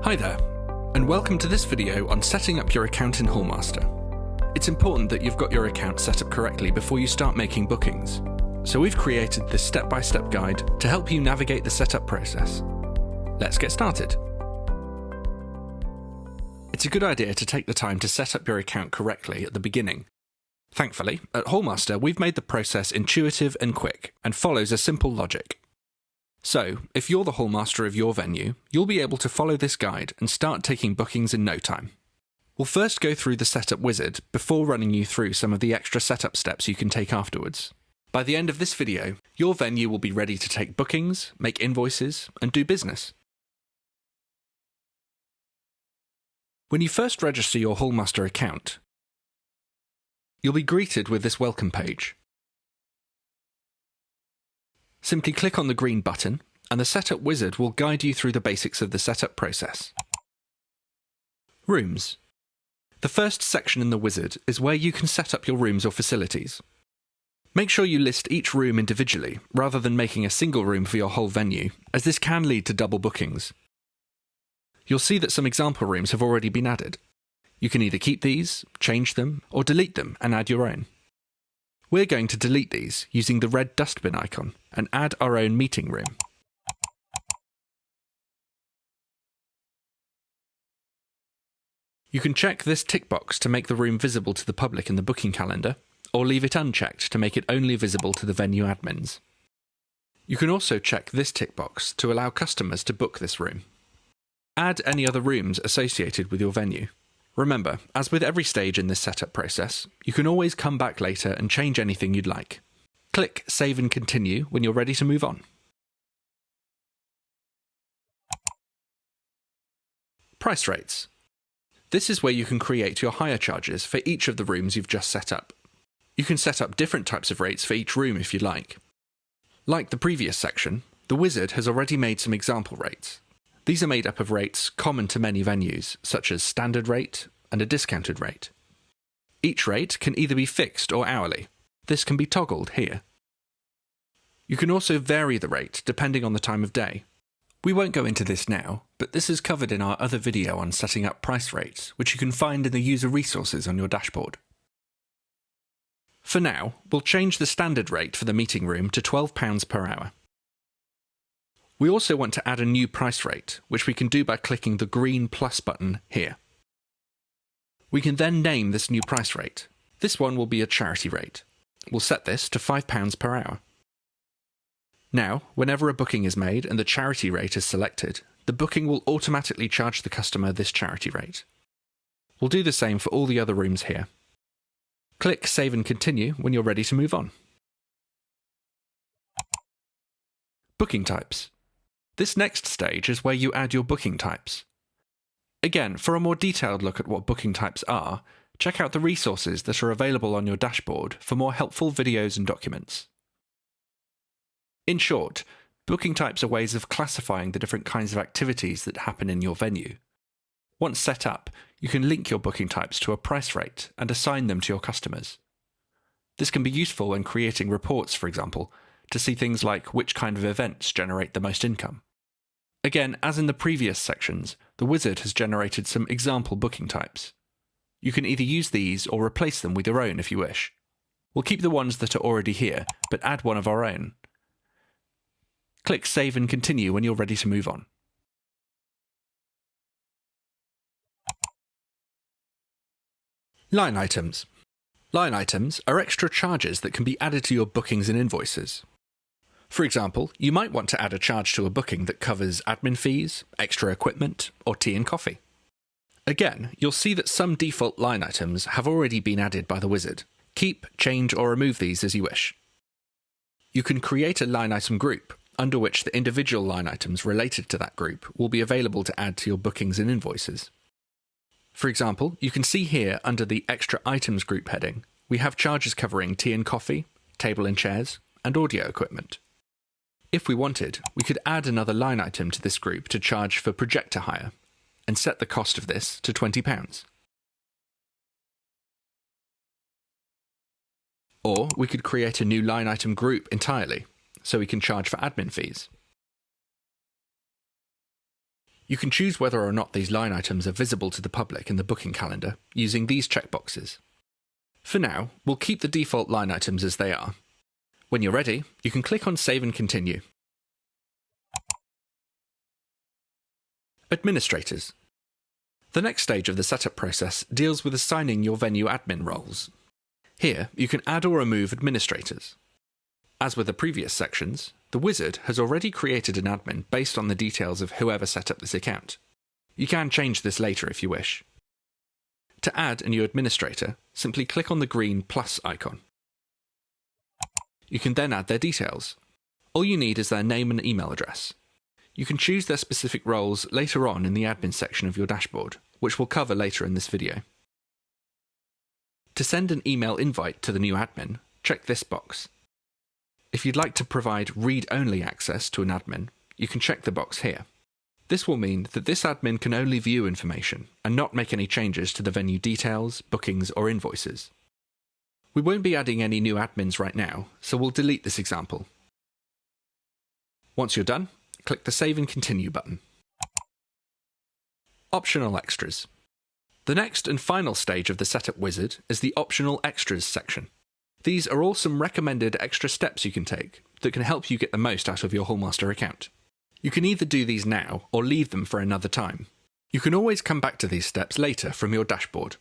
Hi there, and welcome to this video on setting up your account in Hallmaster. It's important that you've got your account set up correctly before you start making bookings, so we've created this step-by-step guide to help you navigate the setup process. Let's get started. It's a good idea to take the time to set up your account correctly at the beginning. Thankfully, at Hallmaster we've made the process intuitive and quick, and follows a simple logic. So, if you're the Hallmaster of your venue, you'll be able to follow this guide and start taking bookings in no time. We'll first go through the setup wizard before running you through some of the extra setup steps you can take afterwards. By the end of this video, your venue will be ready to take bookings, make invoices, and do business. When you first register your Hallmaster account, you'll be greeted with this welcome page. Simply click on the green button, and the setup wizard will guide you through the basics of the setup process. Rooms. The first section in the wizard is where you can set up your rooms or facilities. Make sure you list each room individually, rather than making a single room for your whole venue, as this can lead to double bookings. You'll see that some example rooms have already been added. You can either keep these, change them, or delete them and add your own. We're going to delete these using the red dustbin icon and add our own meeting room. You can check this tick box to make the room visible to the public in the booking calendar, or leave it unchecked to make it only visible to the venue admins. You can also check this tick box to allow customers to book this room. Add any other rooms associated with your venue. Remember, as with every stage in this setup process, you can always come back later and change anything you'd like. Click Save and Continue when you're ready to move on. Price rates. This is where you can create your hire charges for each of the rooms you've just set up. You can set up different types of rates for each room if you'd like. Like the previous section, the wizard has already made some example rates. These are made up of rates common to many venues, such as standard rate and a discounted rate. Each rate can either be fixed or hourly. This can be toggled here. You can also vary the rate depending on the time of day. We won't go into this now, but this is covered in our other video on setting up price rates, which you can find in the user resources on your dashboard. For now, we'll change the standard rate for the meeting room to £12 per hour. We also want to add a new price rate, which we can do by clicking the green plus button here. We can then name this new price rate. This one will be a charity rate. We'll set this to £5 per hour. Now, whenever a booking is made and the charity rate is selected, the booking will automatically charge the customer this charity rate. We'll do the same for all the other rooms here. Click Save and Continue when you're ready to move on. Booking types. This next stage is where you add your booking types. Again, for a more detailed look at what booking types are, check out the resources that are available on your dashboard for more helpful videos and documents. In short, booking types are ways of classifying the different kinds of activities that happen in your venue. Once set up, you can link your booking types to a price rate and assign them to your customers. This can be useful when creating reports, for example, to see things like which kind of events generate the most income. Again, as in the previous sections, the wizard has generated some example booking types. You can either use these or replace them with your own if you wish. We'll keep the ones that are already here, but add one of our own. Click Save and Continue when you're ready to move on. Line items. Line items are extra charges that can be added to your bookings and invoices. For example, you might want to add a charge to a booking that covers admin fees, extra equipment, or tea and coffee. Again, you'll see that some default line items have already been added by the wizard. Keep, change, or remove these as you wish. You can create a line item group, under which the individual line items related to that group will be available to add to your bookings and invoices. For example, you can see here under the Extra Items group heading, we have charges covering tea and coffee, table and chairs, and audio equipment. If we wanted, we could add another line item to this group to charge for projector hire, and set the cost of this to £20. Or we could create a new line item group entirely, so we can charge for admin fees. You can choose whether or not these line items are visible to the public in the booking calendar using these checkboxes. For now, we'll keep the default line items as they are. When you're ready, you can click on Save and Continue. Administrators. The next stage of the setup process deals with assigning your venue admin roles. Here, you can add or remove administrators. As with the previous sections, the wizard has already created an admin based on the details of whoever set up this account. You can change this later if you wish. To add a new administrator, simply click on the green plus icon. You can then add their details. All you need is their name and email address. You can choose their specific roles later on in the admin section of your dashboard, which we'll cover later in this video. To send an email invite to the new admin, check this box. If you'd like to provide read-only access to an admin, you can check the box here. This will mean that this admin can only view information and not make any changes to the venue details, bookings, or invoices. We won't be adding any new admins right now, so we'll delete this example. Once you're done, click the Save and Continue button. Optional extras. The next and final stage of the setup wizard is the Optional Extras section. These are all some recommended extra steps you can take that can help you get the most out of your Hallmaster account. You can either do these now or leave them for another time. You can always come back to these steps later from your dashboard.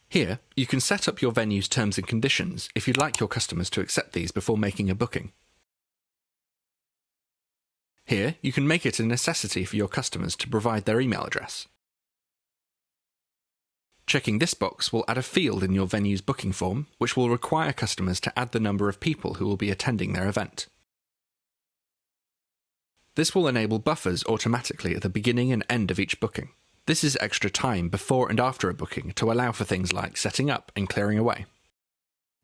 Here, you can set up your venue's terms and conditions if you'd like your customers to accept these before making a booking. Here, you can make it a necessity for your customers to provide their email address. Checking this box will add a field in your venue's booking form, which will require customers to add the number of people who will be attending their event. This will enable buffers automatically at the beginning and end of each booking. This is extra time before and after a booking to allow for things like setting up and clearing away.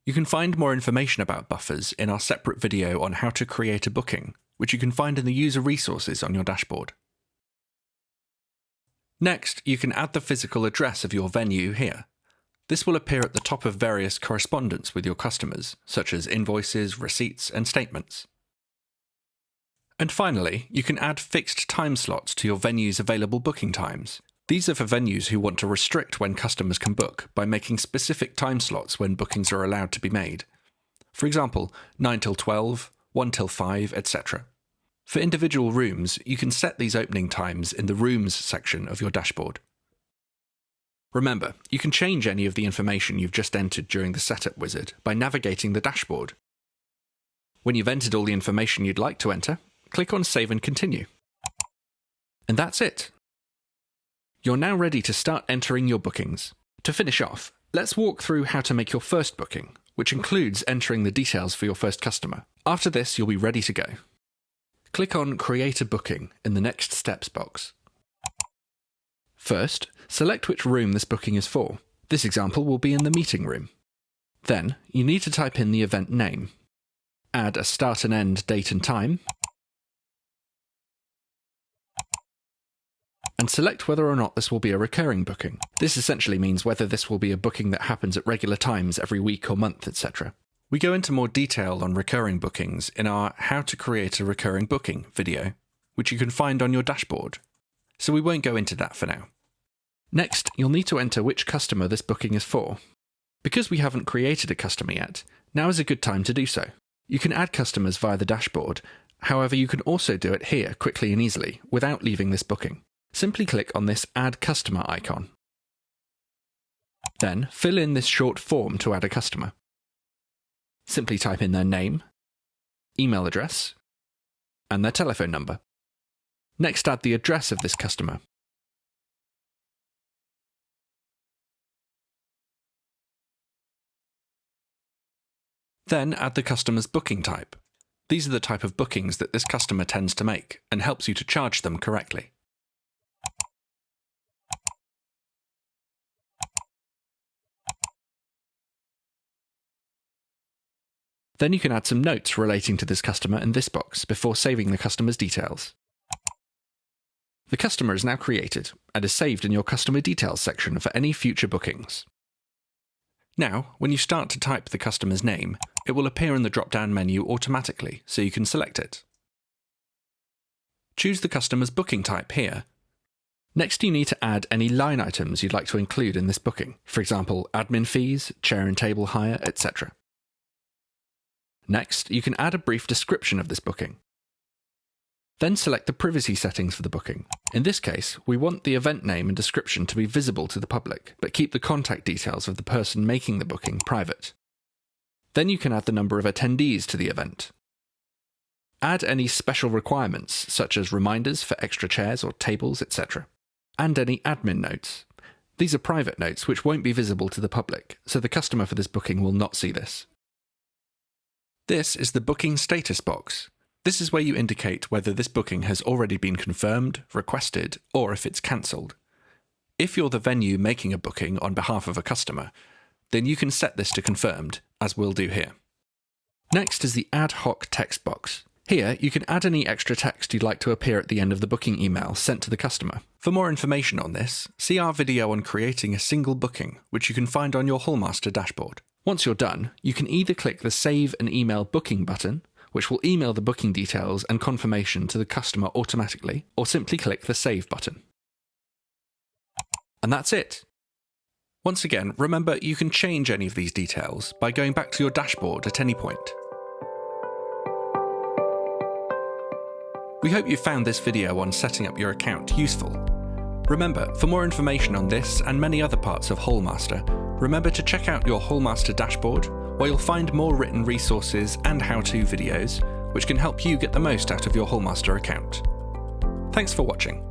You can find more information about buffers in our separate video on how to create a booking, which you can find in the user resources on your dashboard. Next, you can add the physical address of your venue here. This will appear at the top of various correspondence with your customers, such as invoices, receipts, and statements. And finally, you can add fixed time slots to your venue's available booking times. These are for venues who want to restrict when customers can book by making specific time slots when bookings are allowed to be made. For example, 9 till 12, 1 till 5, etc. For individual rooms, you can set these opening times in the Rooms section of your dashboard. Remember, you can change any of the information you've just entered during the setup wizard by navigating the dashboard. When you've entered all the information you'd like to enter, click on Save and Continue. And that's it. You're now ready to start entering your bookings. To finish off, let's walk through how to make your first booking, which includes entering the details for your first customer. After this, you'll be ready to go. Click on Create a Booking in the Next Steps box. First, select which room this booking is for. This example will be in the meeting room. Then, you need to type in the event name. Add a start and end date and time, and select whether or not this will be a recurring booking. This essentially means whether this will be a booking that happens at regular times every week or month, etc. We go into more detail on recurring bookings in our How to Create a Recurring Booking video, which you can find on your dashboard, so we won't go into that for now. Next, you'll need to enter which customer this booking is for. Because we haven't created a customer yet, now is a good time to do so. You can add customers via the dashboard, however you can also do it here quickly and easily without leaving this booking. Simply click on this Add Customer icon. Then fill in this short form to add a customer. Simply type in their name, email address, and their telephone number. Next, add the address of this customer. Then add the customer's booking type. These are the type of bookings that this customer tends to make and helps you to charge them correctly. Then you can add some notes relating to this customer in this box before saving the customer's details. The customer is now created and is saved in your customer details section for any future bookings. Now, when you start to type the customer's name, it will appear in the drop-down menu automatically, so you can select it. Choose the customer's booking type here. Next, you need to add any line items you'd like to include in this booking, for example, admin fees, chair and table hire, etc. Next, you can add a brief description of this booking. Then select the privacy settings for the booking. In this case, we want the event name and description to be visible to the public, but keep the contact details of the person making the booking private. Then you can add the number of attendees to the event. Add any special requirements, such as reminders for extra chairs or tables, etc. And any admin notes. These are private notes which won't be visible to the public, so the customer for this booking will not see this. This is the booking status box. This is where you indicate whether this booking has already been confirmed, requested, or if it's cancelled. If you're the venue making a booking on behalf of a customer, then you can set this to confirmed, as we'll do here. Next is the ad hoc text box. Here, you can add any extra text you'd like to appear at the end of the booking email sent to the customer. For more information on this, see our video on creating a single booking, which you can find on your Hallmaster dashboard. Once you're done, you can either click the Save and Email Booking button, which will email the booking details and confirmation to the customer automatically, or simply click the Save button. And that's it. Once again, remember you can change any of these details by going back to your dashboard at any point. We hope you found this video on setting up your account useful. Remember, for more information on this and many other parts of Hallmaster, remember to check out your Hallmaster dashboard, where you'll find more written resources and how-to videos, which can help you get the most out of your Hallmaster account. Thanks for watching.